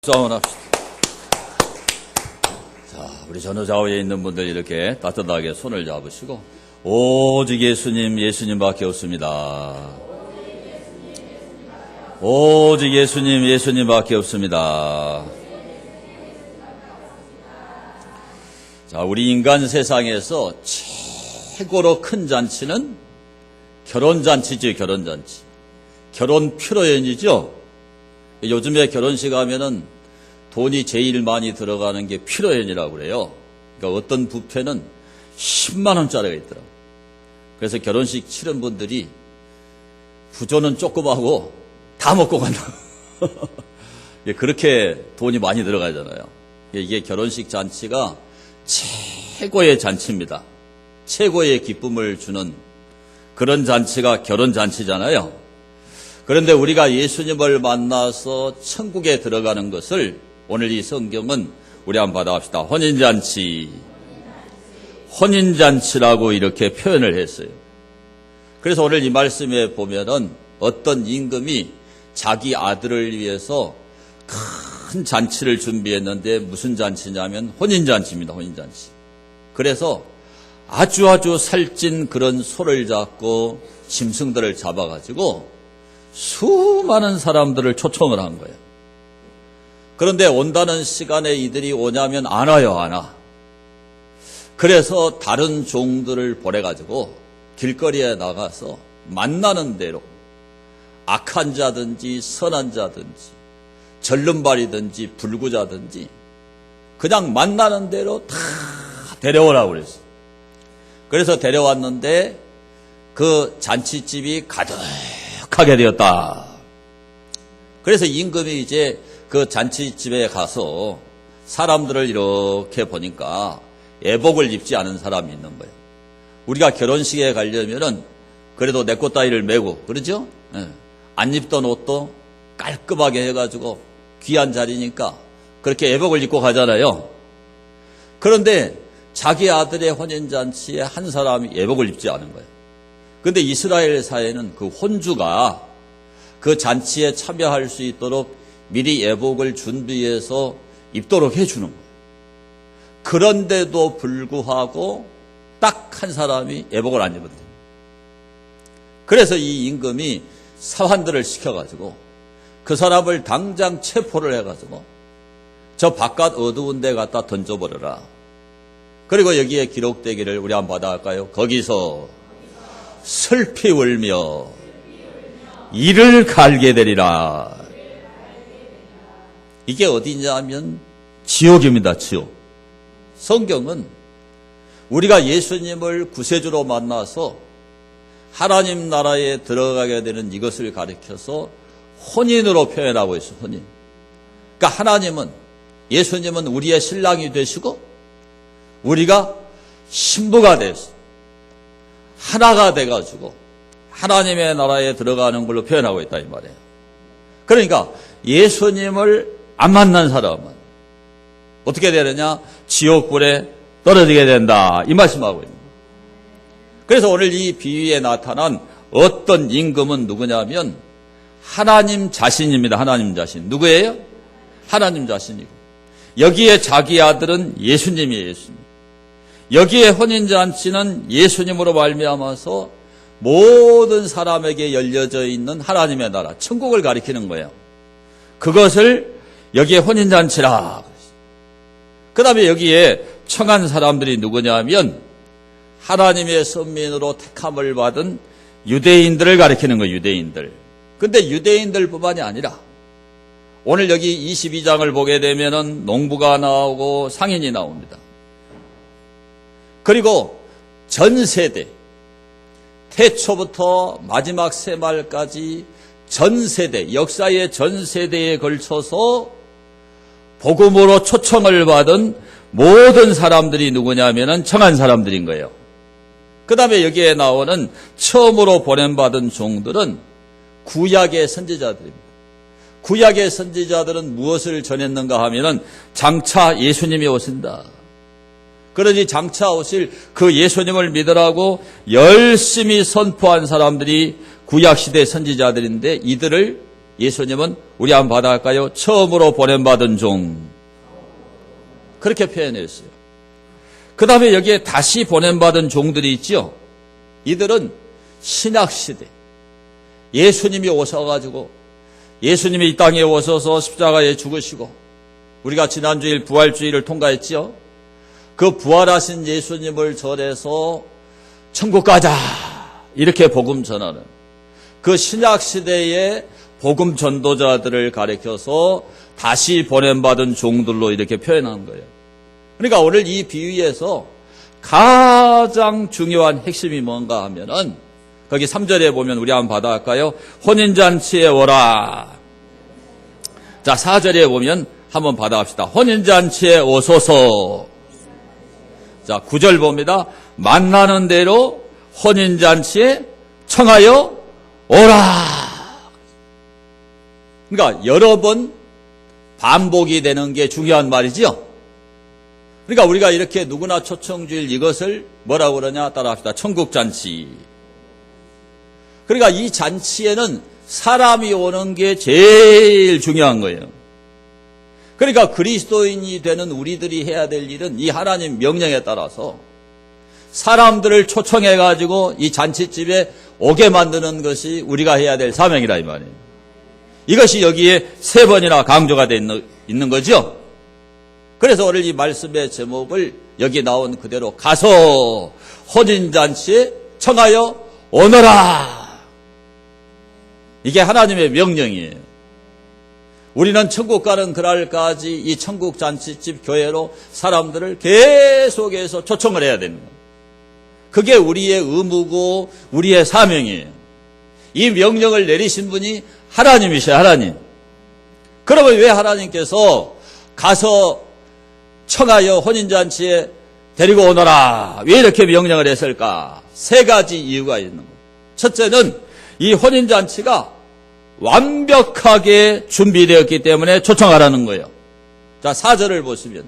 박수 한번 합시다. 자, 우리 전후좌우에 있는 분들 이렇게 따뜻하게 손을 잡으시고, 오직 예수님, 예수님밖에 없습니다. 오직 예수님, 예수님밖에 없습니다. 자, 우리 인간 세상에서 최고로 큰 잔치는 결혼잔치죠, 결혼잔치. 결혼 피로연이죠. 요즘에 결혼식 하면은 돈이 제일 많이 들어가는 게 피로연이라고 그래요. 그러니까 어떤 뷔페는 10만 원짜리가 있더라고요. 그래서 결혼식 치른 분들이 부조는 조그마하고 다 먹고 간다. 그렇게 돈이 많이 들어가잖아요. 이게 결혼식 잔치가 최고의 잔치입니다. 최고의 기쁨을 주는 그런 잔치가 결혼잔치잖아요. 그런데 우리가 예수님을 만나서 천국에 들어가는 것을 오늘 이 성경은 우리 한번 받아갑시다. 혼인잔치. 혼인잔치라고 이렇게 표현을 했어요. 그래서 오늘 이 말씀에 보면은 어떤 임금이 자기 아들을 위해서 큰 잔치를 준비했는데 무슨 잔치냐면 혼인잔치입니다. 혼인잔치. 그래서 아주 살찐 그런 소를 잡고 짐승들을 잡아가지고 수많은 사람들을 초청을 한 거예요. 그런데 온다는 시간에 이들이 오냐면 안 와요, 안 와. 그래서 다른 종들을 보내가지고 길거리에 나가서 만나는 대로 악한 자든지 선한 자든지 절름발이든지 불구자든지 그냥 만나는 대로 다 데려오라고 그랬어요. 그래서 데려왔는데 그 잔치집이 가득하게 되었다. 그래서 임금이 이제 그 잔치집에 가서 사람들을 이렇게 보니까 애복을 입지 않은 사람이 있는 거예요. 우리가 결혼식에 가려면은 그래도 내 꽃 따위를 메고 그러죠? 안 입던 옷도 깔끔하게 해가지고 귀한 자리니까 그렇게 애복을 입고 가잖아요. 그런데 자기 아들의 혼인잔치에 한 사람이 애복을 입지 않은 거예요. 그런데 이스라엘 사회는 그 혼주가 그 잔치에 참여할 수 있도록 미리 애복을 준비해서 입도록 해주는 거예요. 그런데도 불구하고 딱 한 사람이 애복을 안 입었대요. 그래서 이 임금이 사환들을 시켜가지고 그 사람을 당장 체포를 해가지고 저 바깥 어두운 데 갖다 던져버려라. 그리고 여기에 기록되기를 우리 한번 받아갈까요? 거기서 슬피 울며 이를 갈게 되리라. 이게 어디냐면 지옥입니다. 지옥. 성경은 우리가 예수님을 구세주로 만나서 하나님 나라에 들어가게 되는 이것을 가리켜서 혼인으로 표현하고 있어요. 혼인. 그러니까 하나님은, 예수님은 우리의 신랑이 되시고 우리가 신부가 돼서 하나가 돼가지고 하나님의 나라에 들어가는 걸로 표현하고 있다 이 말이에요. 그러니까 예수님을 안 만난 사람은 어떻게 되느냐? 지옥불에 떨어지게 된다 이 말씀하고 있는 거예요. 그래서 오늘 이 비유에 나타난 어떤 임금은 누구냐면 하나님 자신입니다. 하나님 자신. 누구예요? 하나님 자신이고 여기에 자기 아들은 예수님이에요. 예수님. 여기에 혼인잔치는 예수님으로 말미암아서 모든 사람에게 열려져 있는 하나님의 나라, 천국을 가리키는 거예요. 그것을 여기에 혼인잔치라. 그 다음에 여기에 청한 사람들이 누구냐면 하나님의 선민으로 택함을 받은 유대인들을 가리키는 거예요. 유대인들. 근데 유대인들뿐만이 아니라 오늘 여기 22장을 보게 되면은 농부가 나오고 상인이 나옵니다. 그리고 전 세대, 태초부터 마지막 세말까지 전 세대, 역사의 전 세대에 걸쳐서 복음으로 초청을 받은 모든 사람들이 누구냐면은 청한 사람들인 거예요. 그 다음에 여기에 나오는 처음으로 보냄받은 종들은 구약의 선지자들입니다. 구약의 선지자들은 무엇을 전했는가 하면은 장차 예수님이 오신다. 그러니 장차 오실 그 예수님을 믿으라고 열심히 선포한 사람들이 구약시대 선지자들인데 이들을 예수님은 우리 한번 받아갈까요? 처음으로 보냄받은 종. 그렇게 표현했어요. 그 다음에 여기에 다시 보냄받은 종들이 있죠. 이들은 신약시대 예수님이 오셔가지고 예수님이 이 땅에 오셔서 십자가에 죽으시고 우리가 지난주일 부활주의를 통과했지요. 그 부활하신 예수님을 전해서 천국 가자 이렇게 복음 전하는 그 신약시대의 복음 전도자들을 가리켜서 다시 보냄받은 종들로 이렇게 표현한 거예요. 그러니까 오늘 이 비유에서 가장 중요한 핵심이 뭔가 하면은 거기 3절에 보면 우리 한번 받아갈까요? 혼인잔치에 오라. 자, 4절에 보면 한번 받아갑시다. 혼인잔치에 오소서. 자, 9절 봅니다. 만나는 대로 혼인잔치에 청하여 오라. 그러니까 여러 번 반복이 되는 게 중요한 말이지요. 그러니까 우리가 이렇게 누구나 초청주일 이것을 뭐라고 그러냐 따라합시다. 천국잔치. 그러니까 이 잔치에는 사람이 오는 게 제일 중요한 거예요. 그러니까 그리스도인이 되는 우리들이 해야 될 일은 이 하나님 명령에 따라서 사람들을 초청해가지고 이 잔치집에 오게 만드는 것이 우리가 해야 될 사명이라 이 말이에요. 이것이 여기에 3번이나 강조가 되어 있는 거죠. 그래서 오늘 이 말씀의 제목을 여기 나온 그대로 가서 혼인잔치에 청하여 오너라. 이게 하나님의 명령이에요. 우리는 천국 가는 그날까지 이 천국 잔치집 교회로 사람들을 계속해서 초청을 해야 되는 거예요. 그게 우리의 의무고 우리의 사명이에요. 이 명령을 내리신 분이 하나님이셔요. 하나님. 그러면 왜 하나님께서 가서 청하여 혼인잔치에 데리고 오너라 왜 이렇게 명령을 했을까? 3가지 이유가 있는 거예요. 첫째는 이 혼인잔치가 완벽하게 준비되었기 때문에 초청하라는 거예요. 자, 4절을 보시면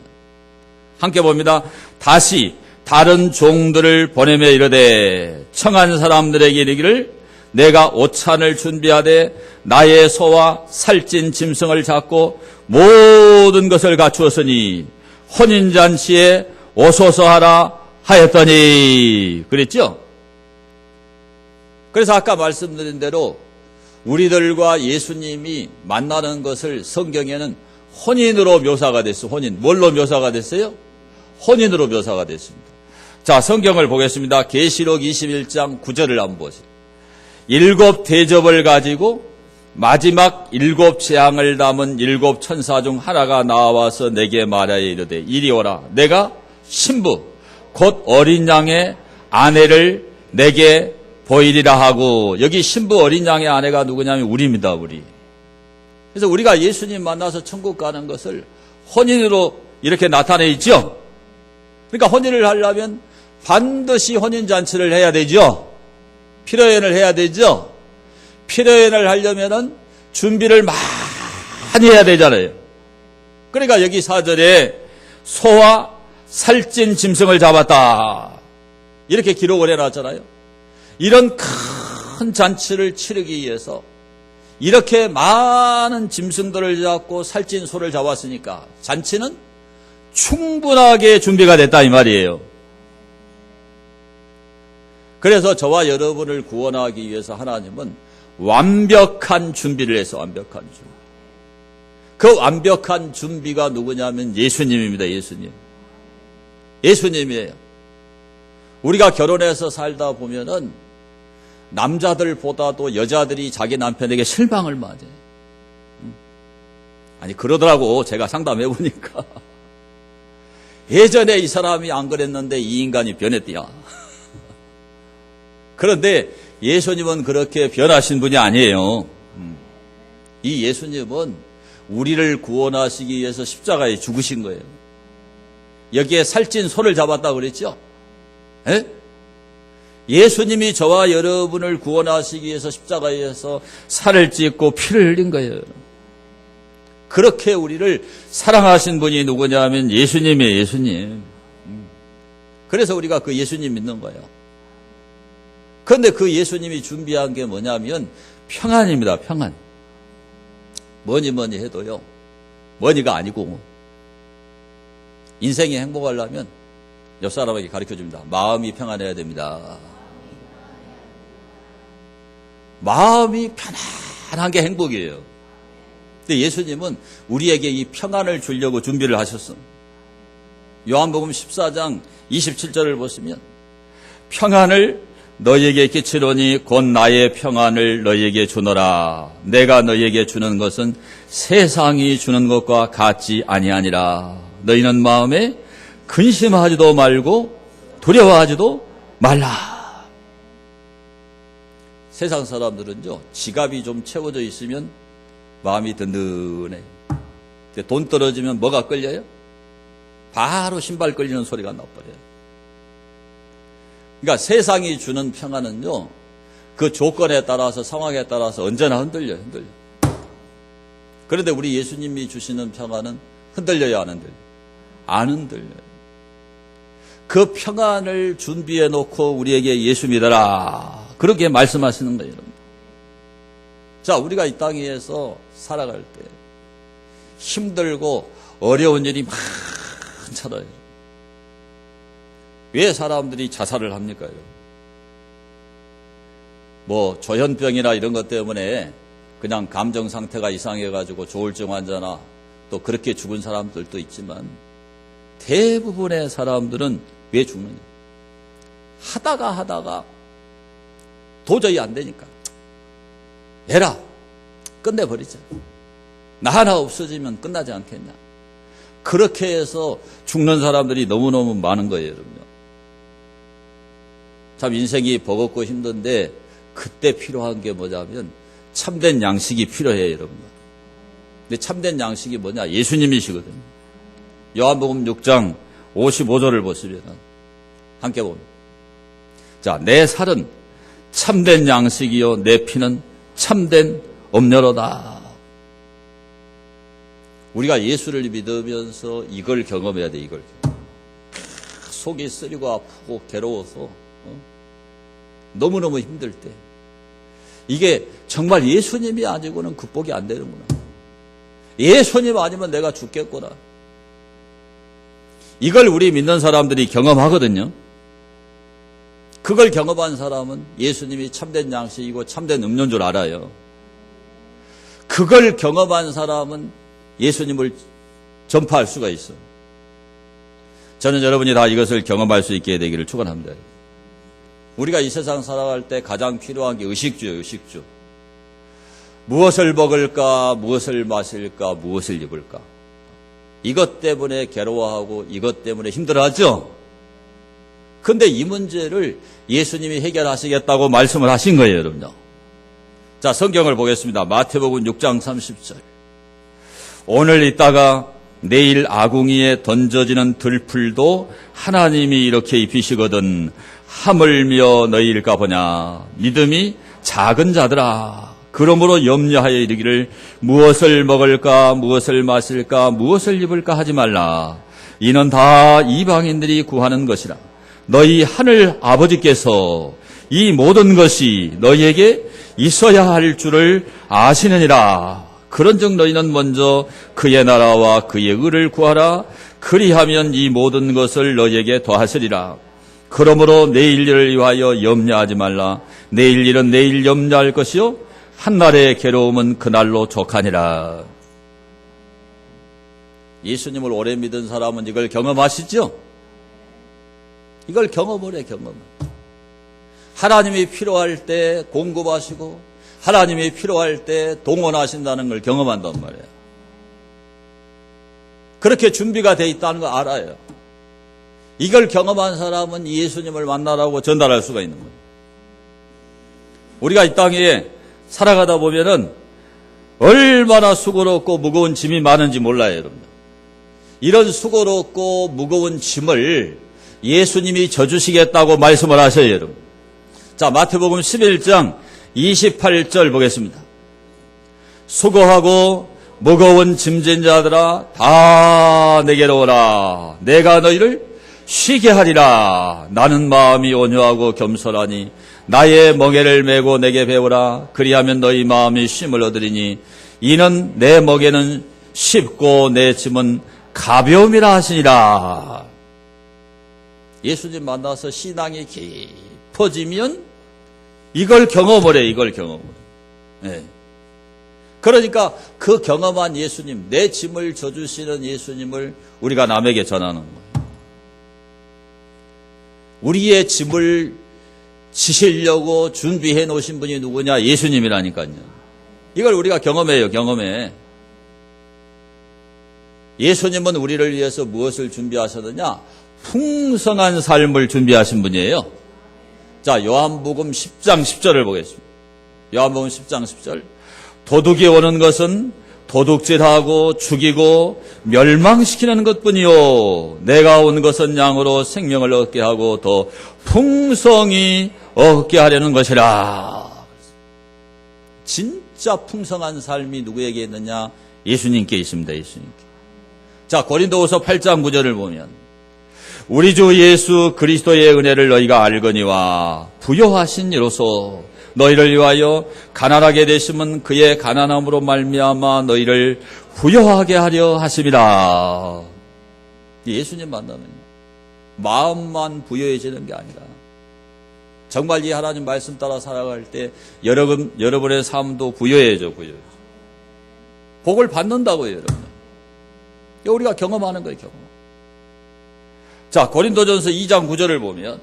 함께 봅니다. 다시 다른 종들을 보내며 이르되 청한 사람들에게 이르기를 내가 오찬을 준비하되 나의 소와 살찐 짐승을 잡고 모든 것을 갖추었으니 혼인잔치에 오소서 하라 하였더니 그랬죠? 그래서 아까 말씀드린 대로 우리들과 예수님이 만나는 것을 성경에는 혼인으로 묘사가 됐어요. 혼인. 뭘로 묘사가 됐어요? 혼인으로 묘사가 됐습니다. 자, 성경을 보겠습니다. 계시록 21장 9절을 한번 보세요. 7 대접을 가지고 마지막 7 재앙을 담은 7 천사 중 하나가 나와서 내게 말하여 이르되 이리 오라. 내가 신부 곧 어린 양의 아내를 내게 보이리라 하고, 여기 신부 어린 양의 아내가 누구냐면 우리입니다. 우리. 그래서 우리가 예수님 만나서 천국 가는 것을 혼인으로 이렇게 나타내 있죠. 그러니까 혼인을 하려면 반드시 혼인잔치를 해야 되죠. 피로연을 해야 되죠. 피로연을 하려면은 준비를 많이 해야 되잖아요. 그러니까 여기 4절에 소와 살찐 짐승을 잡았다 이렇게 기록을 해놨잖아요. 이런 큰 잔치를 치르기 위해서 이렇게 많은 짐승들을 잡고 살찐 소를 잡았으니까 잔치는 충분하게 준비가 됐다 이 말이에요. 그래서 저와 여러분을 구원하기 위해서 하나님은 완벽한 준비를 해서 완벽한 준비. 그 완벽한 준비가 누구냐면 예수님입니다. 예수님. 예수님이에요. 우리가 결혼해서 살다 보면은 남자들보다도 여자들이 자기 남편에게 실망을 많이 해요. 아니 그러더라고. 제가 상담해 보니까 예전에 이 사람이 안 그랬는데 이 인간이 변했대야. 그런데 예수님은 그렇게 변하신 분이 아니에요. 이 예수님은 우리를 구원하시기 위해서 십자가에 죽으신 거예요. 여기에 살찐 소를 잡았다고 그랬죠? 에? 예수님이 저와 여러분을 구원하시기 위해서 십자가에서 살을 찢고 피를 흘린 거예요. 그렇게 우리를 사랑하신 분이 누구냐 하면 예수님이에요. 예수님. 그래서 우리가 그 예수님 믿는 거예요. 그런데 그 예수님이 준비한 게 뭐냐면 평안입니다. 평안. 뭐니 해도요, 뭐니가 아니고, 인생이 행복하려면 옆 사람에게 가르쳐 줍니다. 마음이 평안해야 됩니다. 마음이 편안한 게 행복이에요. 근데 예수님은 우리에게 이 평안을 주려고 준비를 하셨어. 요한복음 14장 27절을 보시면 평안을 너희에게 끼치노니 곧 나의 평안을 너희에게 주노라. 내가 너희에게 주는 것은 세상이 주는 것과 같지 아니하니라. 너희는 마음에 근심하지도 말고 두려워하지도 말라. 세상 사람들은요, 지갑이 좀 채워져 있으면 마음이 든든해. 돈 떨어지면 뭐가 끌려요? 바로 신발 끌리는 소리가 나버려요. 그러니까 세상이 주는 평안은요, 그 조건에 따라서, 상황에 따라서 언제나 흔들려. 그런데 우리 예수님이 주시는 평안은 흔들려야 안 흔들려? 안 흔들려요. 그 평안을 준비해 놓고 우리에게 예수 믿어라, 그렇게 말씀하시는 거예요, 여러분. 자, 우리가 이 땅에서 살아갈 때 힘들고 어려운 일이 많잖아요. 왜 사람들이 자살을 합니까? 뭐 조현병이나 이런 것 때문에 그냥 감정 상태가 이상해가지고 조울증 환자나 또 그렇게 죽은 사람들도 있지만 대부분의 사람들은 왜 죽느냐? 하다가 도저히 안 되니까 에라 끝내버리자. 나 하나 없어지면 끝나지 않겠냐? 그렇게 해서 죽는 사람들이 너무너무 많은 거예요, 여러분요. 참 인생이 버겁고 힘든데 그때 필요한 게 뭐냐면 참된 양식이 필요해요, 여러분요. 근데 참된 양식이 뭐냐? 예수님이시거든요. 요한복음 6장 55절을 보시면 함께 봅니다. 자, 내 살은 참된 양식이요 내 피는 참된 음료로다. 우리가 예수를 믿으면서 이걸 경험해야 돼. 이걸 속이 쓰리고 아프고 괴로워서 너무너무 힘들 때 이게 정말 예수님이 아니고는 극복이 안 되는구나. 예수님 아니면 내가 죽겠구나. 이걸 우리 믿는 사람들이 경험하거든요. 그걸 경험한 사람은 예수님이 참된 양식이고 참된 음료인 줄 알아요. 그걸 경험한 사람은 예수님을 전파할 수가 있어요. 저는 여러분이 다 이것을 경험할 수 있게 되기를 축원합니다. 우리가 이 세상 살아갈 때 가장 필요한 게 의식주예요. 의식주. 무엇을 먹을까, 무엇을 마실까, 무엇을 입을까. 이것 때문에 괴로워하고 이것 때문에 힘들어하죠. 근데 이 문제를 예수님이 해결하시겠다고 말씀을 하신 거예요, 여러분요. 자, 성경을 보겠습니다. 마태복음 6장 30절. 오늘 있다가 내일 아궁이에 던져지는 들풀도 하나님이 이렇게 입히시거든 하물며 너희일까 보냐. 믿음이 작은 자들아. 그러므로 염려하여 이르기를 무엇을 먹을까, 무엇을 마실까, 무엇을 입을까 하지 말라. 이는 다 이방인들이 구하는 것이라. 너희 하늘 아버지께서 이 모든 것이 너희에게 있어야 할 줄을 아시느니라. 그런즉 너희는 먼저 그의 나라와 그의 의를 구하라. 그리하면 이 모든 것을 너희에게 더하시리라. 그러므로 내일 일을 위하여 염려하지 말라. 내일 일은 내일 염려할 것이요 한날의 괴로움은 그날로 족하니라. 예수님을 오래 믿은 사람은 이걸 경험하시죠? 이걸 경험을 해, 경험을. 하나님이 필요할 때 공급하시고 하나님이 필요할 때 동원하신다는 걸 경험한단 말이에요. 그렇게 준비가 돼 있다는 거 알아요. 이걸 경험한 사람은 예수님을 만나라고 전달할 수가 있는 거예요. 우리가 이 땅에 살아가다 보면은 얼마나 수고롭고 무거운 짐이 많은지 몰라요, 여러분. 이런 수고롭고 무거운 짐을 예수님이 져주시겠다고 말씀을 하셔요, 여러분. 자, 마태복음 11장 28절 보겠습니다. 수고하고 무거운 짐진 자들아 다 내게로 오라. 내가 너희를 쉬게 하리라. 나는 마음이 온유하고 겸손하니 나의 멍에를 메고 내게 배우라. 그리하면 너희 마음이 쉼을 얻으리니 이는 내 멍에는 쉽고 내 짐은 가벼움이라 하시니라. 예수님 만나서 신앙이 깊어지면 이걸 경험을 해, 이걸 경험을. 네. 그러니까 그 경험한 예수님, 내 짐을 져주시는 예수님을 우리가 남에게 전하는 거예요. 우리의 짐을 지시려고 준비해 놓으신 분이 누구냐? 예수님이라니까요. 이걸 우리가 경험해요, 경험해. 예수님은 우리를 위해서 무엇을 준비하셨느냐? 풍성한 삶을 준비하신 분이에요. 자, 요한복음 10장 10절을 보겠습니다. 요한복음 10장 10절. 도둑이 오는 것은 도둑질하고 죽이고 멸망시키는 것뿐이요, 내가 온 것은 양으로 생명을 얻게 하고 더 풍성히 얻게 하려는 것이라. 진짜 풍성한 삶이 누구에게 있느냐? 예수님께 있습니다. 예수님께. 자, 고린도후서 8장 9절을 보면 우리 주 예수 그리스도의 은혜를 너희가 알거니와 부요하신 이로써 너희를 위하여 가난하게 되심은 그의 가난함으로 말미암아 너희를 부요하게 하려 하심이라. 예수님 만나면 마음만 부요해지는 게 아니라 정말 이 하나님 말씀 따라 살아갈 때 여러분의 삶도 부요해져, 부요해져. 복을 받는다고요, 여러분. 우리가 경험하는 거예요, 경험. 자, 고린도전서 2장 9절을 보면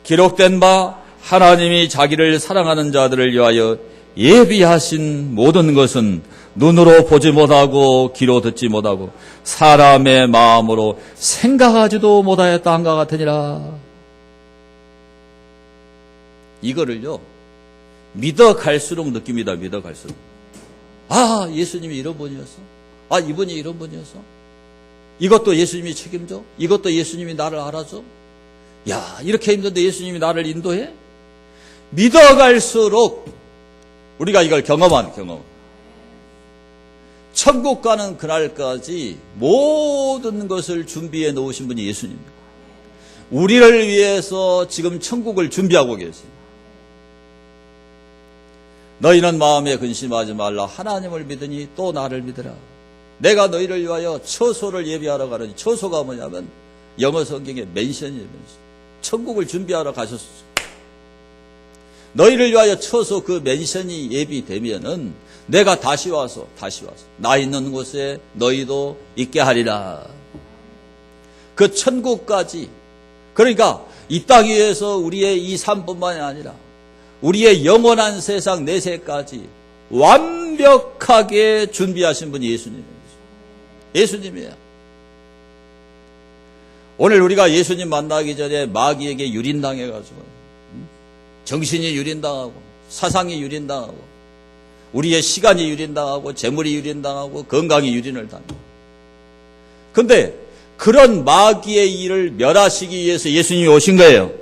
기록된 바 하나님이 자기를 사랑하는 자들을 위하여 예비하신 모든 것은 눈으로 보지 못하고 귀로 듣지 못하고 사람의 마음으로 생각하지도 못하였다 한것 같으니라. 이거를요, 믿어갈수록 느낍니다. 믿어갈수록. 아, 예수님이 이런 분이었어. 아, 이분이 이런 분이었어. 이것도 예수님이 책임져? 이것도 예수님이 나를 알아줘? 야, 이렇게 힘든데 예수님이 나를 인도해? 믿어갈수록 우리가 이걸 경험. 천국 가는 그날까지 모든 것을 준비해 놓으신 분이 예수님입니다. 우리를 위해서 지금 천국을 준비하고 계십니다. 너희는 마음에 근심하지 말라. 하나님을 믿으니 또 나를 믿으라. 내가 너희를 위하여 처소를 예비하러 가느니, 처소가 뭐냐면 영어 성경에 맨션이에요. 천국을 준비하러 가셨어요. 너희를 위하여 처소 그 맨션이 예비되면은 내가 다시 와서 나 있는 곳에 너희도 있게 하리라. 그 천국까지, 그러니까 이 땅 위에서 우리의 이 삶뿐만이 아니라 우리의 영원한 세상 내세까지 완벽하게 준비하신 분이 예수님입니다. 예수님이에요. 오늘 우리가 예수님 만나기 전에 마귀에게 유린당해가지고 정신이 유린당하고 사상이 유린당하고 우리의 시간이 유린당하고 재물이 유린당하고 건강이 유린을 당하고, 근데 그런 마귀의 일을 멸하시기 위해서 예수님이 오신 거예요.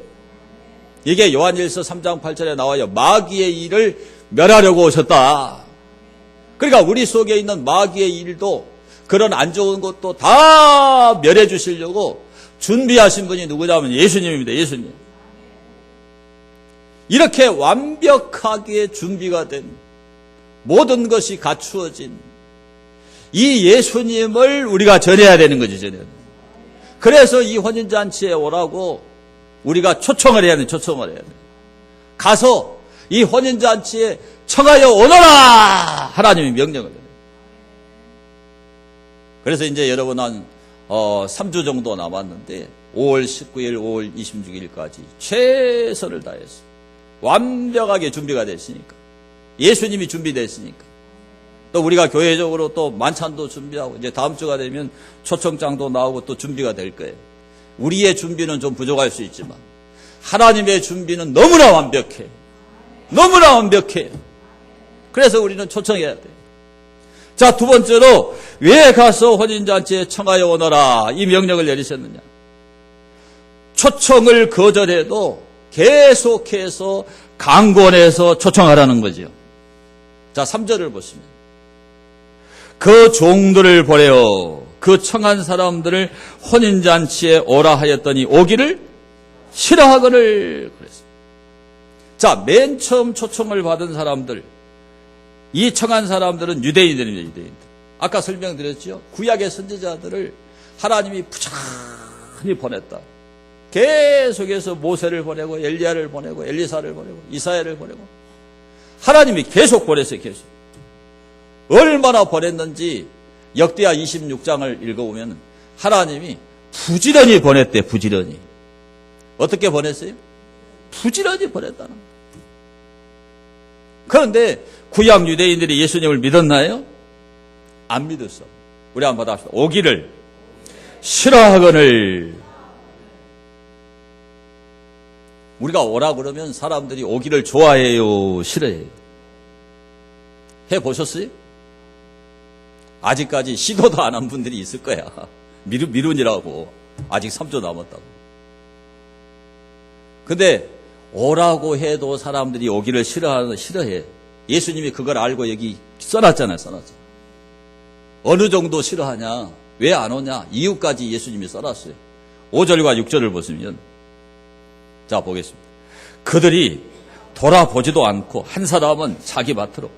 이게 요한일서 3장 8절에 나와요. 마귀의 일을 멸하려고 오셨다. 그러니까 우리 속에 있는 마귀의 일도, 그런 안 좋은 것도 다 멸해 주시려고 준비하신 분이 누구냐면 예수님입니다. 예수님. 이렇게 완벽하게 준비가 된, 모든 것이 갖추어진 이 예수님을 우리가 전해야 되는 거죠. 전해야 돼요. 그래서 이 혼인잔치에 오라고 우리가 초청을 해야 돼요. 초청을 해야 돼요. 가서 이 혼인잔치에 청하여 오너라! 하나님이 명령을 해요. 그래서 이제 여러분 한 3주 정도 남았는데 5월 19일, 5월 26일까지 최선을 다해서 완벽하게 준비가 됐으니까, 예수님이 준비됐으니까, 또 우리가 교회적으로 또 만찬도 준비하고 이제 다음 주가 되면 초청장도 나오고 또 준비가 될 거예요. 우리의 준비는 좀 부족할 수 있지만 하나님의 준비는 너무나 완벽해. 너무나 완벽해. 그래서 우리는 초청해야 돼요. 자, 두 번째로 왜 가서 혼인잔치에 청하여 오너라 이 명령을 내리셨느냐. 초청을 거절해도 계속해서 강권해서 초청하라는 거죠. 자, 3절을 보시면 그 종들을 보내어 그 청한 사람들을 혼인잔치에 오라 하였더니 오기를 싫어하거늘 그랬습니다. 자, 맨 처음 초청을 받은 사람들, 이 청한 사람들은 유대인들입니다. 유대인들. 아까 설명드렸죠. 구약의 선지자들을 하나님이 부지런히 보냈다. 계속해서 모세를 보내고 엘리야를 보내고 엘리사를 보내고 이사야를 보내고 하나님이 계속 보냈어요. 계속. 얼마나 보냈는지 역대하 26장을 읽어보면 하나님이 부지런히 보냈대. 부지런히. 어떻게 보냈어요? 부지런히 보냈다는 거예요. 그런데 구약 유대인들이 예수님을 믿었나요? 안 믿었어. 우리 한번 받아봅시다. 오기를 싫어하거늘. 우리가 오라 그러면 사람들이 오기를 좋아해요, 싫어해요? 해보셨어요? 아직까지 시도도 안 한 분들이 있을 거야. 미룬이라고. 아직 3조 남았다고. 근데 오라고 해도 사람들이 오기를 싫어해. 예수님이 그걸 알고 여기 써놨잖아요. 써놨잖아요. 어느 정도 싫어하냐? 왜 안 오냐? 이유까지 예수님이 써놨어요. 5절과 6절을 보시면, 자 보겠습니다. 그들이 돌아보지도 않고 한 사람은 자기 밭으로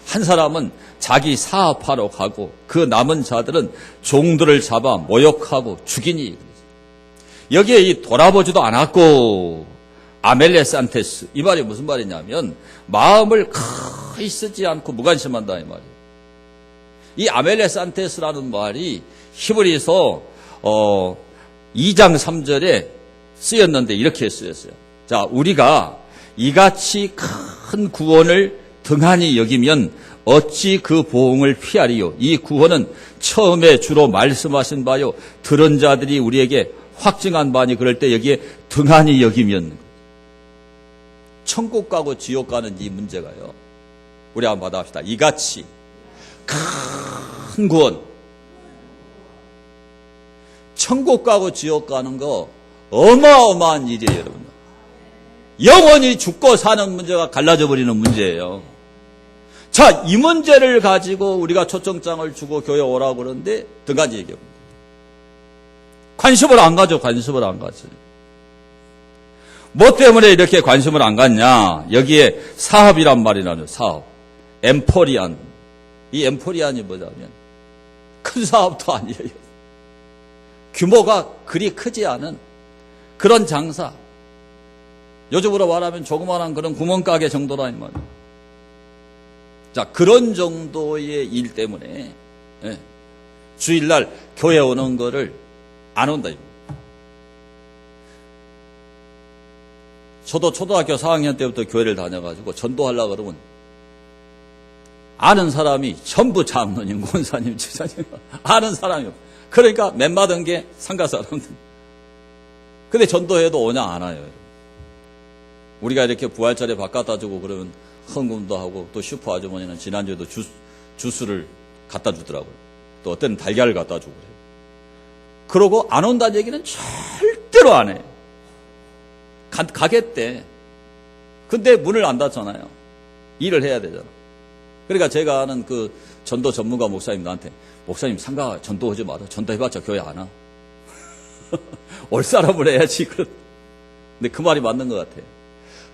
한 사람은 자기 사업하러 가고 그 남은 자들은 종들을 잡아 모욕하고 죽이니. 여기에 이 돌아보지도 않았고 아멜레산테스, 이 말이 무슨 말이냐면 마음을 거의 쓰지 않고 무관심한다 이 말이에요. 이 아멜레산테스라는 말이 히브리서 2장 3절에 쓰였는데 이렇게 쓰였어요. 자, 우리가 이같이 큰 구원을 등한히 여기면 어찌 그 보응을 피하리요. 이 구원은 처음에 주로 말씀하신 바요 들은 자들이 우리에게 확증한 바니 그럴 때 여기에 등한히 여기면 천국 가고 지옥 가는 이 문제가요. 우리 한번 받아봅시다. 이같이 큰 구원. 천국 가고 지옥 가는 거 어마어마한 일이에요, 여러분. 영원히 죽고 사는 문제가 갈라져 버리는 문제예요. 자, 이 문제를 가지고 우리가 초청장을 주고 교회 오라고 그러는데 등한히 얘기합니다. 관심을 안 가져, 관심을 안 가져. 뭐 때문에 이렇게 관심을 안 갖냐? 여기에 사업이란 말이 나죠, 사업. 엠포리안. 이 엠포리안이 뭐냐면 큰 사업도 아니에요. 규모가 그리 크지 않은 그런 장사. 요즘으로 말하면 조그마한 그런 구멍가게 정도라 이 말이에요. 자, 그런 정도의 일 때문에 주일날 교회 오는 거를 안 온다. 저도 초등학교 4학년 때부터 교회를 다녀가지고 전도하려고 그러면 아는 사람이 전부 장로님, 권사님, 지사님 아는 사람이 없어요. 그러니까 맨맞은 게 상가 사람들. 근데 전도해도 오냐 안 와요. 우리가 이렇게 부활절에 밥 갖다 주고 그러면 헌금도 하고 또 슈퍼 아주머니는 지난주에도 주스를 갖다 주더라고요. 또 어때는 달걀을 갖다 주고 그래요. 그러고 안 온다는 얘기는 절대로 안 해요. 가겠대. 근데 문을 안 닫잖아요. 일을 해야 되잖아. 그러니까 제가 아는 그 전도 전문가 목사님 나한테 목사님 상가 전도하지 마라. 전도해봤자 교회 안 와. 올 사람을 해야지. 근데 그 말이 맞는 것 같아요.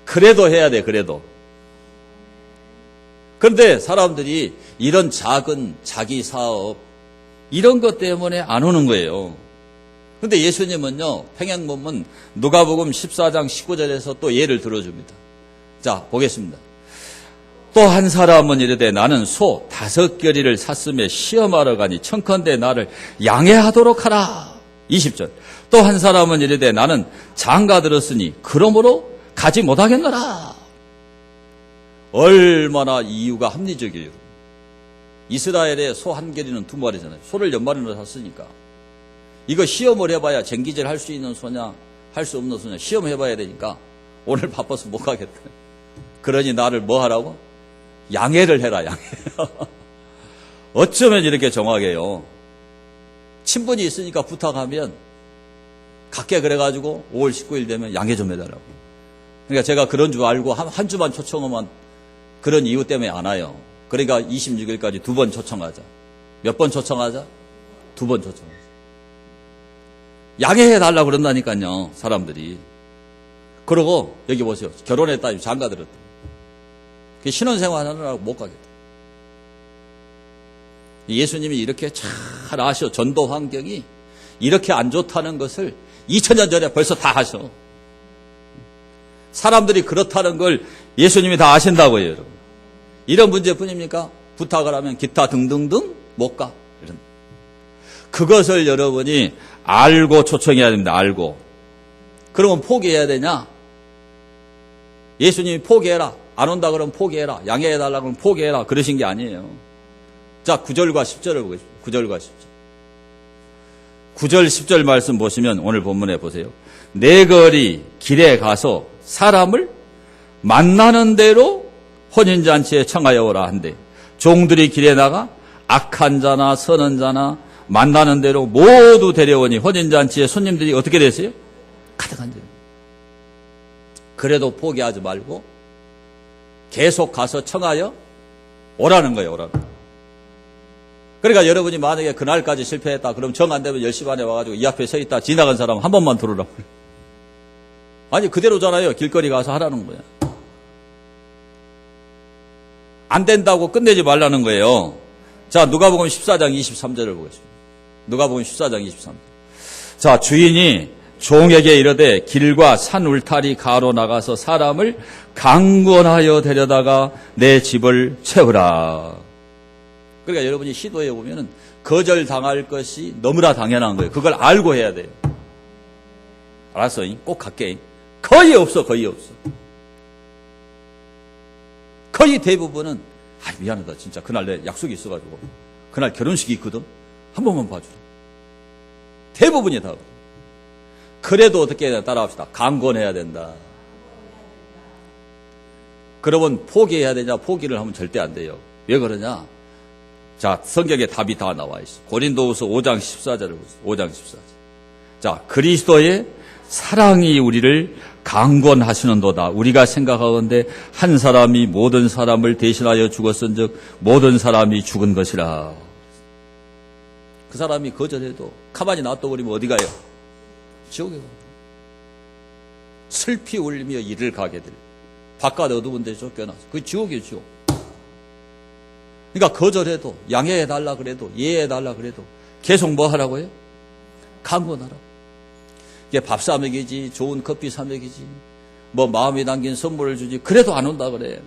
그래도 해야 돼. 그래도. 그런데 사람들이 이런 작은 자기 사업 이런 것 때문에 안 오는 거예요. 그런데 예수님은요. 평행본문 누가복음 14장 19절에서 또 예를 들어줍니다. 자 보겠습니다. 또 한 사람은 이르되 나는 소 5겨리를 샀음에 시험하러 가니 청컨대 나를 양해하도록 하라. 20절. 또 한 사람은 이르되 나는 장가 들었으니 그러므로 가지 못하겠노라. 얼마나 이유가 합리적이에요. 이스라엘의 소 한 겨리는 2마리잖아요. 소를 연마리로 샀으니까. 이거 시험을 해봐야 쟁기질 할 수 있는 소냐 할 수 없는 소냐 시험해봐야 되니까 오늘 바빠서 못 가겠다. 그러니 나를 뭐 하라고? 양해를 해라. 양해. 어쩌면 이렇게 정확해요. 친분이 있으니까 부탁하면 갖게 그래가지고 5월 19일 되면 양해 좀 해달라고. 그러니까 제가 그런 줄 알고 한 주만 초청하면 그런 이유 때문에 안 와요. 그러니까 26일까지 2번 초청하자. 몇 번 초청하자? 2번 초청하자. 양해해달라고 그런다니까요. 사람들이. 그러고 여기 보세요. 결혼했다. 장가 들었다. 신혼생활 하느라고 못 가겠다. 예수님이 이렇게 잘 아셔. 전도 환경이 이렇게 안 좋다는 것을 2000년 전에 벌써 다 하셔. 사람들이 그렇다는 걸 예수님이 다 아신다고요, 여러분. 이런 문제뿐입니까? 부탁을 하면 기타 등등등 못 가. 이런. 그것을 여러분이 알고 초청해야 됩니다. 알고. 그러면 포기해야 되냐? 예수님이 포기해라. 안 온다 그러면 포기해라. 양해해달라 그러면 포기해라. 그러신 게 아니에요. 자, 9절과 10절을 보겠습니다. 9절과 10절. 9절, 10절 말씀 보시면 오늘 본문에 보세요. 내 거리 길에 가서 사람을 만나는 대로 혼인잔치에 청하여 오라 한대. 종들이 길에 나가 악한 자나 선한 자나 만나는 대로 모두 데려오니 혼인잔치에 손님들이 어떻게 되세요? 가득한 자. 그래도 포기하지 말고 계속 가서 청하여 오라는 거예요. 오라는 거예요. 그러니까 여러분이 만약에 그날까지 실패했다 그럼 정 안 되면 10시 반에 와가지고 이 앞에 서 있다 지나간 사람 한 번만 들어오라고. 아니 그대로잖아요. 길거리 가서 하라는 거야. 안 된다고 끝내지 말라는 거예요. 자, 누가복음 14장 23절을 보겠습니다. 누가복음 14장 23절. 자, 주인이 종에게 이르되 길과 산 울타리 가로 나가서 사람을 강권하여 데려다가 내 집을 채우라. 그러니까 여러분이 시도해 보면은 거절당할 것이 너무나 당연한 거예요. 그걸 알고 해야 돼요. 알았어? 꼭 갈게. 거의 없어, 거의 없어. 거의 대부분은 미안하다 진짜 그날 내 약속이 있어가지고 그날 결혼식이 있거든. 한 번만 봐주라. 대부분이 다. 그래도 어떻게 해야 되나 따라합시다. 강권해야 된다. 그러면 포기해야 되냐? 포기를 하면 절대 안 돼요. 왜 그러냐? 자, 성경에 답이 다 나와 있어. 고린도후서 5장 14절을 보세요. 5장 14절. 자, 그리스도의 사랑이 우리를 강권하시는도다. 우리가 생각하건대 한 사람이 모든 사람을 대신하여 죽었은즉 모든 사람이 죽은 것이라. 그 사람이 거절해도 가만히 놔둬버리면 어디 가요? 지옥에 가요. 슬피 울리며 이를 가게 될. 바깥 어두운 데 쫓겨나서. 그게 지옥이에요, 지옥. 그러니까 거절해도 양해해달라 그래도 이해해달라 그래도 계속 뭐 하라고요? 강권하라고. 이게 밥 사 먹이지 좋은 커피 사 먹이지 뭐 마음에 담긴 선물을 주지 그래도 안 온다 그래.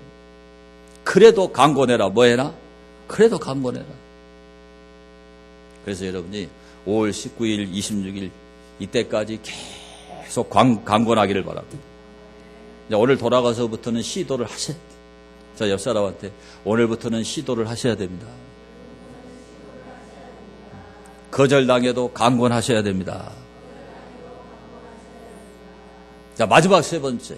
그래도 강권해라. 뭐 해라? 그래도 강권해라. 그래서 여러분이 5월 19일 26일 이때까지 계속 강권하기를 바랍니다. 오늘 돌아가서부터는 시도를 하셔야 돼요. 자, 옆 사람한테 오늘부터는 시도를 하셔야 됩니다. 거절당해도 강권하셔야 됩니다. 자, 마지막 세 번째.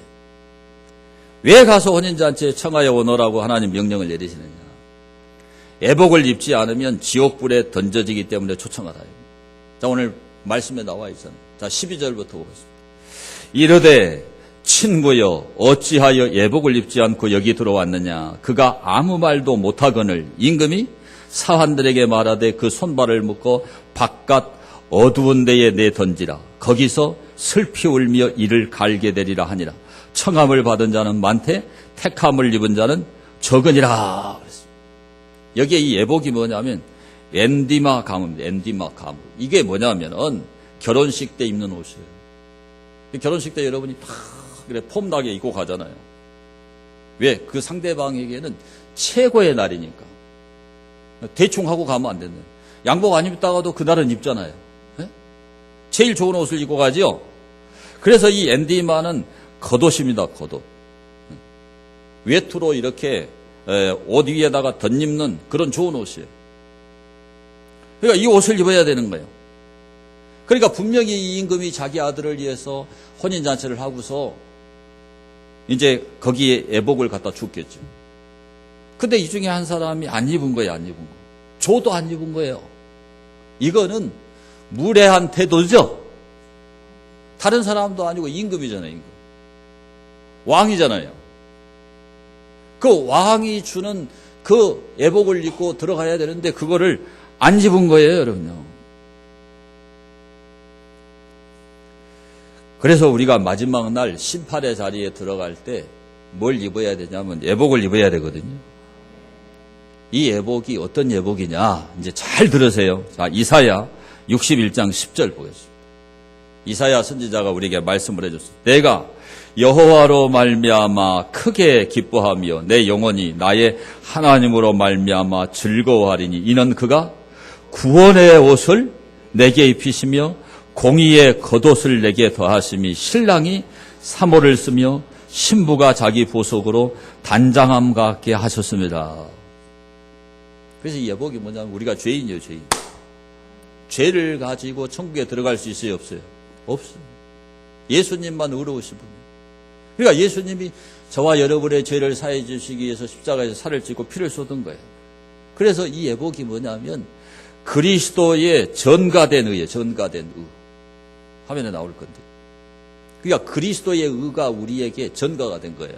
왜 가서 혼인잔치에 청하여 오너라고 하나님 명령을 내리시느냐. 애복을 입지 않으면 지옥불에 던져지기 때문에 초청하다. 자, 오늘 말씀에 나와 있잖아요. 자, 12절부터 보겠습니다. 이르되 친구여 어찌하여 애복을 입지 않고 여기 들어왔느냐. 그가 아무 말도 못하거늘 임금이 사환들에게 말하되 그 손발을 묶어 바깥 어두운 데에 내던지라. 거기서 슬피 울며 이를 갈게 되리라 하니라. 청함을 받은 자는 많되 택함을 입은 자는 적으니라. 여기에 이 애복이 뭐냐면 엔디마 가무입니다. 엔디마 가무. 이게 뭐냐면은 결혼식 때 입는 옷이에요. 결혼식 때 여러분이 다 그래 폼나게 입고 가잖아요. 왜? 그 상대방에게는 최고의 날이니까. 대충 하고 가면 안 된다. 양복 안 입다가도 그날은 입잖아요. 네? 제일 좋은 옷을 입고 가지요. 그래서 이 엔디마는 겉옷입니다. 겉옷. 외투로 이렇게 옷 위에다가 덧입는 그런 좋은 옷이에요. 그러니까 이 옷을 입어야 되는 거예요. 그러니까 분명히 이 임금이 자기 아들을 위해서 혼인잔치를 하고서 이제 거기에 애복을 갖다 줬겠죠. 근데 이 중에 한 사람이 안 입은 거예요. 안 입은 거. 저도 안 입은 거예요. 이거는 무례한 태도죠. 다른 사람도 아니고 임금이잖아요. 임금. 왕이잖아요. 그 왕이 주는 그 애복을 입고 들어가야 되는데 그거를 안 입은 거예요. 여러분요. 그래서 우리가 마지막 날 심판의 자리에 들어갈 때 뭘 입어야 되냐면 애복을 입어야 되거든요. 이 예복이 어떤 예복이냐? 이제 잘 들으세요. 자, 이사야 61장 10절 보겠습니다. 이사야 선지자가 우리에게 말씀을 해줬습니다. 내가 여호와로 말미암아 크게 기뻐하며 내 영혼이 나의 하나님으로 말미암아 즐거워하리니 이는 그가 구원의 옷을 내게 입히시며 공의의 겉옷을 내게 더하심이 신랑이 사모를 쓰며 신부가 자기 보석으로 단장함 같게 하셨습니다. 그래서 이 예복이 뭐냐면 우리가 죄인이에요, 죄인. 죄를 가지고 천국에 들어갈 수 있어요, 없어요? 없어요. 예수님만 의로우신 분이에요. 그러니까 예수님이 저와 여러분의 죄를 사해 주시기 위해서 십자가에서 살을 찌고 피를 쏟은 거예요. 그래서 이 예복이 뭐냐면 그리스도의 전가된 의예요. 전가된 의. 화면에 나올 건데. 그러니까 그리스도의 의가 우리에게 전가가 된 거예요.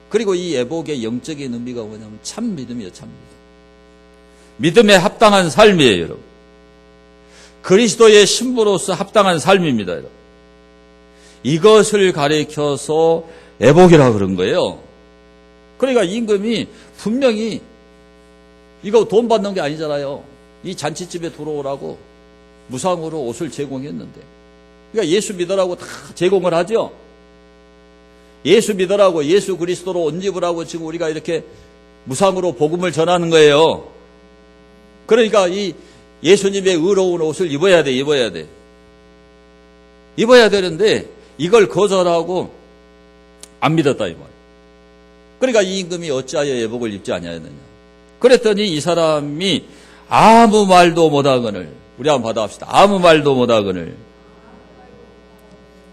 그리고 이 예복의 영적인 의미가 뭐냐면 참 믿음이에요. 참 믿음. 믿음에 합당한 삶이에요, 여러분. 그리스도의 신부로서 합당한 삶입니다, 여러분. 이것을 가리켜서 예복이라고 그런 거예요. 그러니까 임금이 분명히 이거 돈 받는 게 아니잖아요. 이 잔치집에 들어오라고 무상으로 옷을 제공했는데. 그러니까 예수 믿으라고 다 제공을 하죠. 예수 믿으라고, 예수 그리스도로 옷 입으라고 지금 우리가 이렇게 무상으로 복음을 전하는 거예요. 그러니까 이 예수님의 의로운 옷을 입어야 돼, 입어야 돼. 입어야 되는데 이걸 거절하고 안 믿었다 이 말. 그러니까 이 임금이 어찌하여 예복을 입지 아니하였느냐. 그랬더니 이 사람이 아무 말도 못하거늘, 우리 한번 받아봅시다. 아무 말도 못하거늘.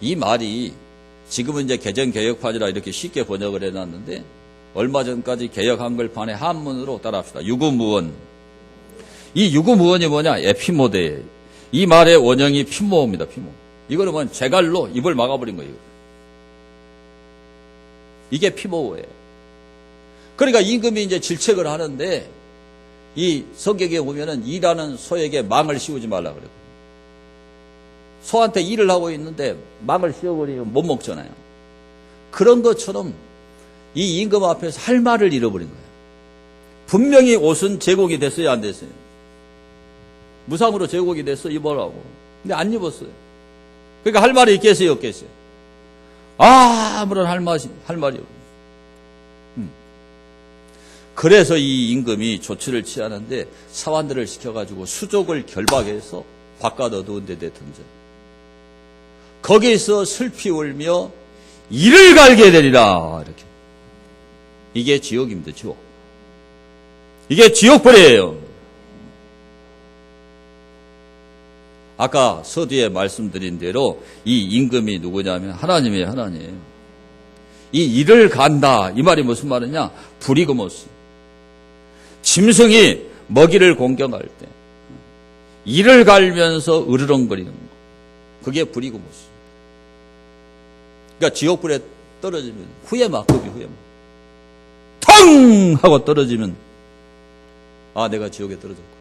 이 말이 지금은 이제 개정개혁판이라 이렇게 쉽게 번역을 해놨는데 얼마 전까지 개혁 한글판의 한문으로 따라합시다. 유구무원. 이 유구무원이 뭐냐? 에피모데예요. 이 말의 원형이 피모입니다. 피모. 이거는 뭐 재갈로 입을 막아버린 거예요. 이게 피모예요. 그러니까 임금이 이제 질책을 하는데 이 성경에 보면은 일하는 소에게 망을 씌우지 말라 그래요. 소한테 일을 하고 있는데 망을 씌워버리면 못 먹잖아요. 그런 것처럼 이 임금 앞에서 할 말을 잃어버린 거예요. 분명히 옷은 제공이 됐어요, 안 됐어요? 무상으로 제공이 됐어, 입으라고. 근데 안 입었어요. 그러니까 할 말이 있겠어요, 없겠어요? 아무런 할 말이 없어요. 그래서 이 임금이 조치를 취하는데 사환들을 시켜가지고 수족을 결박해서 바깥 어두운 데 던져. 거기서 슬피 울며 이를 갈게 되리라. 이렇게. 이게 지옥입니다, 지옥. 이게 지옥불이에요. 아까 서두에 말씀드린 대로 이 임금이 누구냐면 하나님이에요, 하나님. 이 이를 간다. 이 말이 무슨 말이냐? 브리그모스. 짐승이 먹이를 공격할 때 이를 갈면서 으르렁거리는 거. 그게 브리그모스. 그러니까 지옥불에 떨어지면 후회막급이 후회막. 텅! 하고 떨어지면 아, 내가 지옥에 떨어졌고.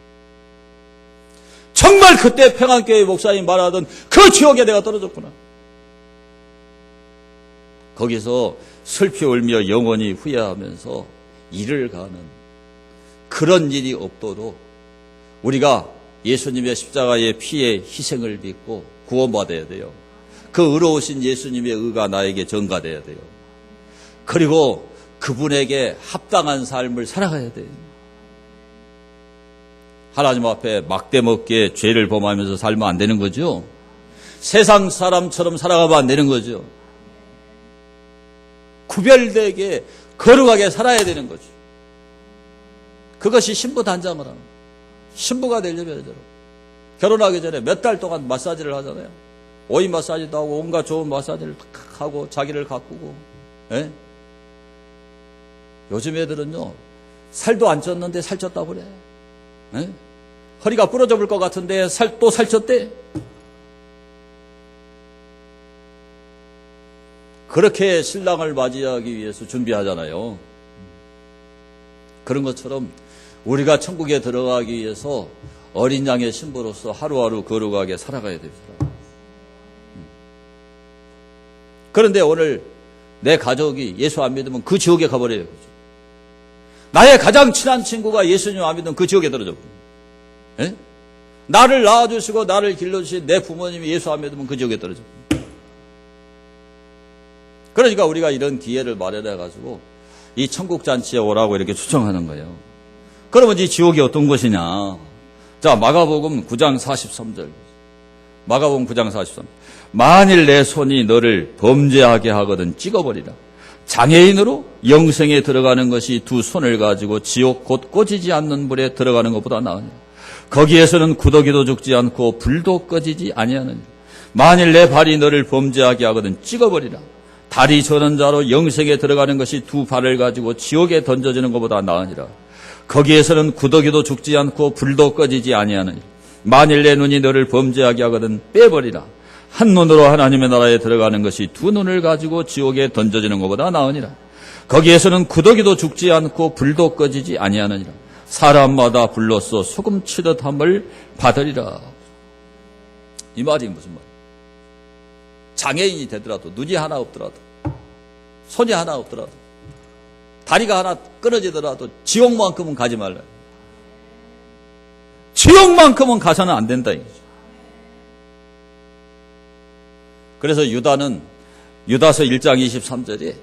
정말 그때 평안교회 목사님 말하던 그 지옥에 내가 떨어졌구나. 거기서 슬피 울며 영원히 후회하면서 이를 가는 그런 일이 없도록 우리가 예수님의 십자가의 피의 희생을 믿고 구원받아야 돼요. 그 의로우신 예수님의 의가 나에게 전가돼야 돼요. 그리고 그분에게 합당한 삶을 살아가야 돼요. 하나님 앞에 막대먹게 죄를 범하면서 살면 안 되는 거죠. 세상 사람처럼 살아가면 안 되는 거죠. 구별되게 거룩하게 살아야 되는 거죠. 그것이 신부 단장을 하는 거예요. 신부가 되려면 결혼하기 전에 몇 달 동안 마사지를 하잖아요. 오이 마사지도 하고 온갖 좋은 마사지를 탁 하고 자기를 가꾸고. 예? 요즘 애들은요 살도 안 쪘는데 살쪘다고 그래. 예? 허리가 부러져 볼 것 같은데 또 살쪘대. 그렇게 신랑을 맞이하기 위해서 준비하잖아요. 그런 것처럼 우리가 천국에 들어가기 위해서 어린 양의 신부로서 하루하루 거룩하게 살아가야 됩니다. 그런데 오늘 내 가족이 예수 안 믿으면 그 지옥에 가버려요. 나의 가장 친한 친구가 예수님 안 믿으면 그 지옥에 떨어져 버려요. 나를 낳아주시고 나를 길러주신 내 부모님이 예수 안 믿으면 그 지옥에 떨어져 버려요. 그러니까 우리가 이런 기회를 마련해가지고 이 천국잔치에 오라고 이렇게 초청하는 거예요. 그러면 이 지옥이 어떤 것이냐. 자, 마가복음 9장 43절. 마가복음 9장 43절. 만일 내 손이 너를 범죄하게 하거든 찍어버리라. 장애인으로 영생에 들어가는 것이 두 손을 가지고 지옥 곧 꺼지지 않는 불에 들어가는 것보다 나으니라. 거기에서는 구더기도 죽지 않고 불도 꺼지지 아니하느니라. 만일 내 발이 너를 범죄하게 하거든 찍어버리라. 다리 저는 자로 영생에 들어가는 것이 두 발을 가지고 지옥에 던져지는 것보다 나으니라. 거기에서는 구더기도 죽지 않고 불도 꺼지지 아니하느니라. 만일 내 눈이 너를 범죄하게 하거든 빼버리라. 한 눈으로 하나님의 나라에 들어가는 것이 두 눈을 가지고 지옥에 던져지는 것보다 나으니라. 거기에서는 구더기도 죽지 않고 불도 꺼지지 아니하느니라. 사람마다 불로써 소금 치듯 함을 받으리라. 이 말이 무슨 말이야? 장애인이 되더라도, 눈이 하나 없더라도, 손이 하나 없더라도, 다리가 하나 끊어지더라도 지옥만큼은 가지 말라. 지옥만큼은 가서는 안 된다 이거죠. 그래서 유다는 유다서 1장 23절에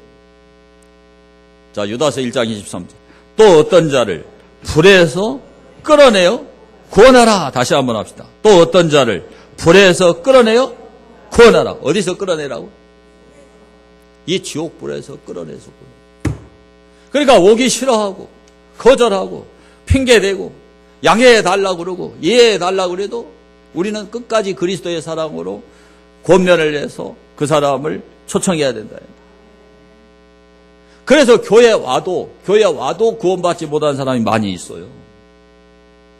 자, 유다서 1장 23절. 또 어떤 자를 불에서 끌어내어 구원하라. 다시 한번 합시다. 또 어떤 자를 불에서 끌어내어 구원하라. 어디서 끌어내라고? 이 지옥불에서 끌어내서 구원. 그러니까 오기 싫어하고 거절하고 핑계대고 양해해달라고 그러고 이해해달라고 그래도 우리는 끝까지 그리스도의 사랑으로 권면을 해서 그 사람을 초청해야 된다. 그래서 교회 와도 구원받지 못한 사람이 많이 있어요.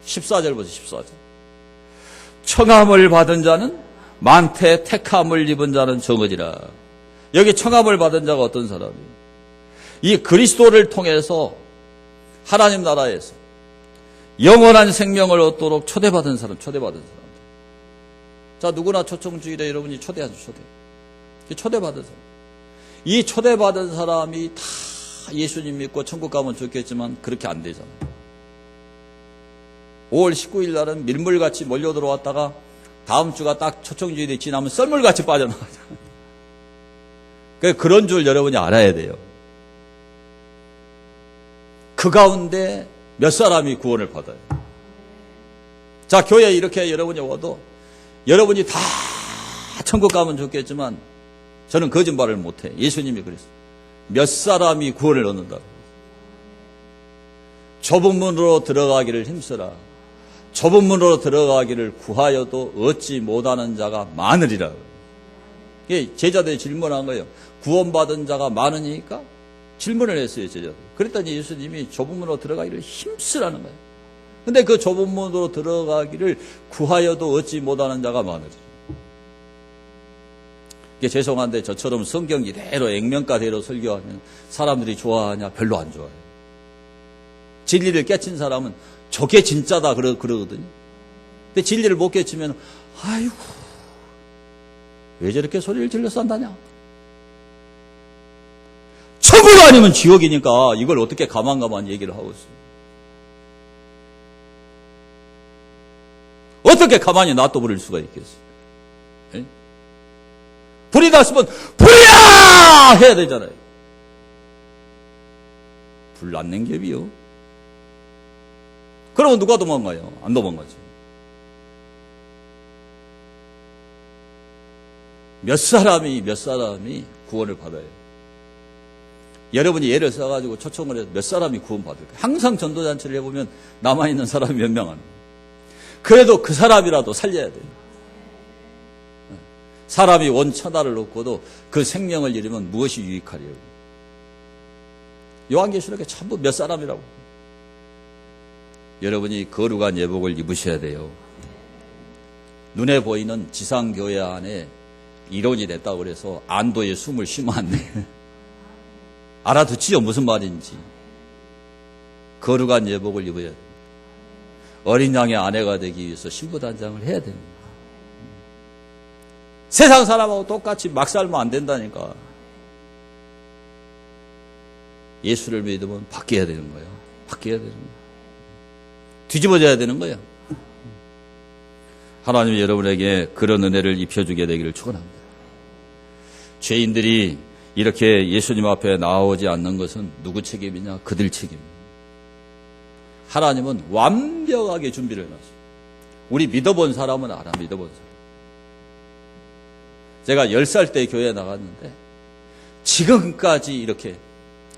14절 보세요. 14절. 청함을 받은 자는 많되 택함을 입은 자는 적으리라. 여기 청함을 받은 자가 어떤 사람이에요? 이 그리스도를 통해서 하나님 나라에서 영원한 생명을 얻도록 초대받은 사람. 자, 누구나 초청주일에 여러분이 초대하죠. 초대받은 사람. 이 초대받은 사람이 다 예수님 믿고 천국 가면 좋겠지만 그렇게 안 되잖아요. 5월 19일 날은 밀물같이 몰려 들어왔다가 다음 주가 딱 초청주일이 지나면 썰물같이 빠져나가잖아요. 그런 줄 여러분이 알아야 돼요. 그 가운데 몇 사람이 구원을 받아요. 자, 교회에 이렇게 여러분이 와도 여러분이 다 천국 가면 좋겠지만 저는 거짓말을 못해. 예수님이 그랬어요. 몇 사람이 구원을 얻는다고. 좁은 문으로 들어가기를 힘쓰라. 좁은 문으로 들어가기를 구하여도 얻지 못하는 자가 많으리라. 제자들이 질문한 거예요. 구원받은 자가 많으니까 질문을 했어요, 제자들. 그랬더니 예수님이 좁은 문으로 들어가기를 힘쓰라는 거예요. 근데 그 좁은 문으로 들어가기를 구하여도 얻지 못하는 자가 많으리라. 죄송한데 저처럼 성경 이대로 액면가대로 설교하면 사람들이 좋아하냐? 별로 안 좋아해요. 진리를 깨친 사람은 저게 진짜다 그러거든요. 근데 진리를 못 깨치면 아이고 왜 저렇게 소리를 질러서 한다냐? 천국 아니면 지옥이니까 이걸 어떻게 가만가만 얘기를 하고 있어요. 어떻게 가만히 놔둬버릴 수가 있겠어요? 에? 불이 났으면 불이야! 해야 되잖아요. 불 났는 겹이요. 그러면 누가 도망가요? 안 도망가죠. 몇 사람이 구원을 받아요. 여러분이 예를 써가지고 초청을 해서 몇 사람이 구원받을까요? 항상 전도잔치를 해보면 남아있는 사람이 몇 명 안 돼요. 그래도 그 사람이라도 살려야 돼요. 사람이 원천하를 얻고도 그 생명을 잃으면 무엇이 유익하리요? 요한계시록에 전부 몇 사람이라고. 여러분이 거룩한 예복을 입으셔야 돼요. 눈에 보이는 지상교회 안에 이론이 됐다고 그래서 안도에 숨을 쉬면 안 돼. 알아듣지요? 무슨 말인지. 거룩한 예복을 입어야 돼. 어린 양의 아내가 되기 위해서 신부단장을 해야 됩니다. 세상 사람하고 똑같이 막 살면 안 된다니까. 예수를 믿으면 바뀌어야 되는 거예요. 바뀌어야 되는 거예요. 뒤집어져야 되는 거예요. 하나님이 여러분에게 그런 은혜를 입혀주게 되기를 축원합니다. 죄인들이 이렇게 예수님 앞에 나오지 않는 것은 누구 책임이냐? 그들 책임입니다. 하나님은 완벽하게 준비를 해놨어요. 우리 믿어본 사람은 알아, 믿어본 사람. 제가 10살 때 교회에 나갔는데 지금까지 이렇게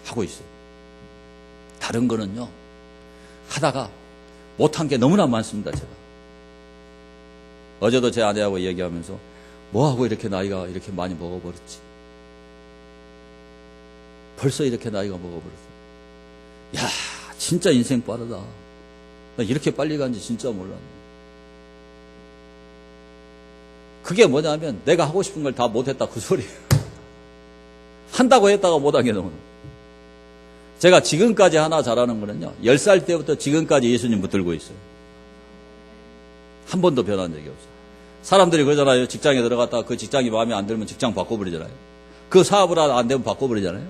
하고 있어요. 다른 거는요, 하다가 못한 게 너무나 많습니다, 제가. 어제도 제 아내하고 얘기하면서 뭐하고 이렇게 나이가 이렇게 많이 먹어버렸지? 벌써 이렇게 나이가 먹어버렸어. 야, 진짜 인생 빠르다. 나 이렇게 빨리 간지 진짜 몰랐네. 그게 뭐냐면 내가 하고 싶은 걸 다 못했다 그 소리예요. 한다고 했다가 못한 게 너무. 제가 지금까지 하나 잘하는 거는요, 10살 때부터 지금까지 예수님 붙들고 있어요. 한 번도 변한 적이 없어요. 사람들이 그러잖아요. 직장에 들어갔다가 그 직장이 마음에 안 들면 직장 바꿔버리잖아요. 그 사업을 안 되면 바꿔버리잖아요.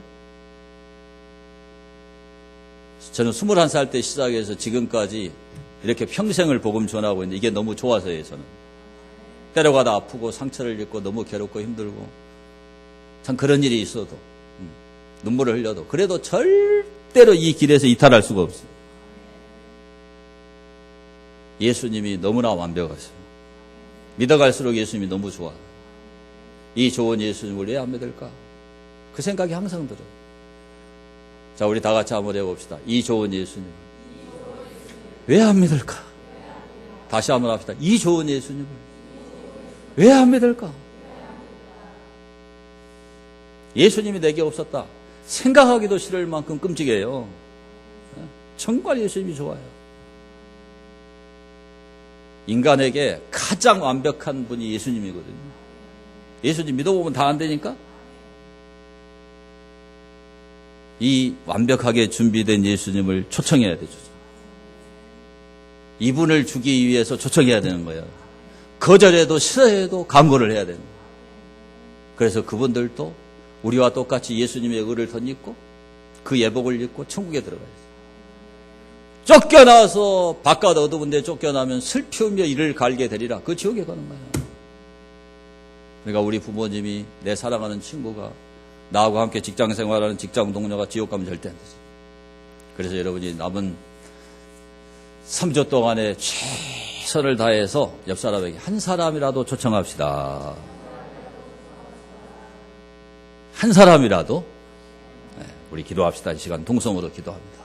저는 21살 때 시작해서 지금까지 이렇게 평생을 복음 전하고 있는데 이게 너무 좋아서예요, 저는. 때려가다 아프고 상처를 입고 너무 괴롭고 힘들고 참 그런 일이 있어도 눈물을 흘려도 그래도 절대로 이 길에서 이탈할 수가 없어요. 예수님이 너무나 완벽하세요. 믿어갈수록 예수님이 너무 좋아. 이 좋은 예수님을 왜 안 믿을까? 그 생각이 항상 들어요. 자, 우리 다 같이 한번 해봅시다. 이 좋은 예수님을 왜 안 믿을까? 다시 한번 합시다. 이 좋은 예수님을 왜 안 믿을까? 예수님이 내게 없었다. 생각하기도 싫을 만큼 끔찍해요. 정말 예수님이 좋아요. 인간에게 가장 완벽한 분이 예수님이거든요. 예수님 믿어보면 다 안 되니까 이 완벽하게 준비된 예수님을 초청해야 되죠. 이분을 주기 위해서 초청해야 되는 거예요. 거절해도 싫어해도 강구를 해야 되는 거예요. 그래서 그분들도 우리와 똑같이 예수님의 의를 덧입고 그 예복을 입고 천국에 들어가야죠. 쫓겨나서 바깥 어두운 데 쫓겨나면 슬피우며 이를 갈게 되리라. 그 지옥에 가는 거예요. 그러니까 우리 부모님이, 내 사랑하는 친구가, 나하고 함께 직장 생활하는 직장 동료가 지옥 가면 절대 안 되죠. 그래서 여러분이 남은 3주 동안에 최선을 다해서 옆 사람에게 한 사람이라도 초청합시다. 한 사람이라도. 우리 기도합시다. 이 시간 동성으로 기도합니다.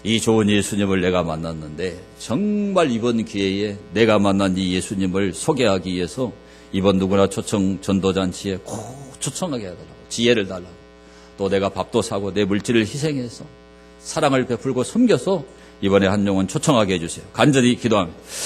이 좋은 예수님을 내가 만났는데 정말 이번 기회에 내가 만난 이 예수님을 소개하기 위해서 이번 누구나 초청 전도잔치에 꼭 초청하게 해달라고, 지혜를 달라고, 또 내가 밥도 사고 내 물질을 희생해서 사랑을 베풀고 섬겨서 이번에 한 영혼 초청하게 해주세요. 간절히 기도합니다.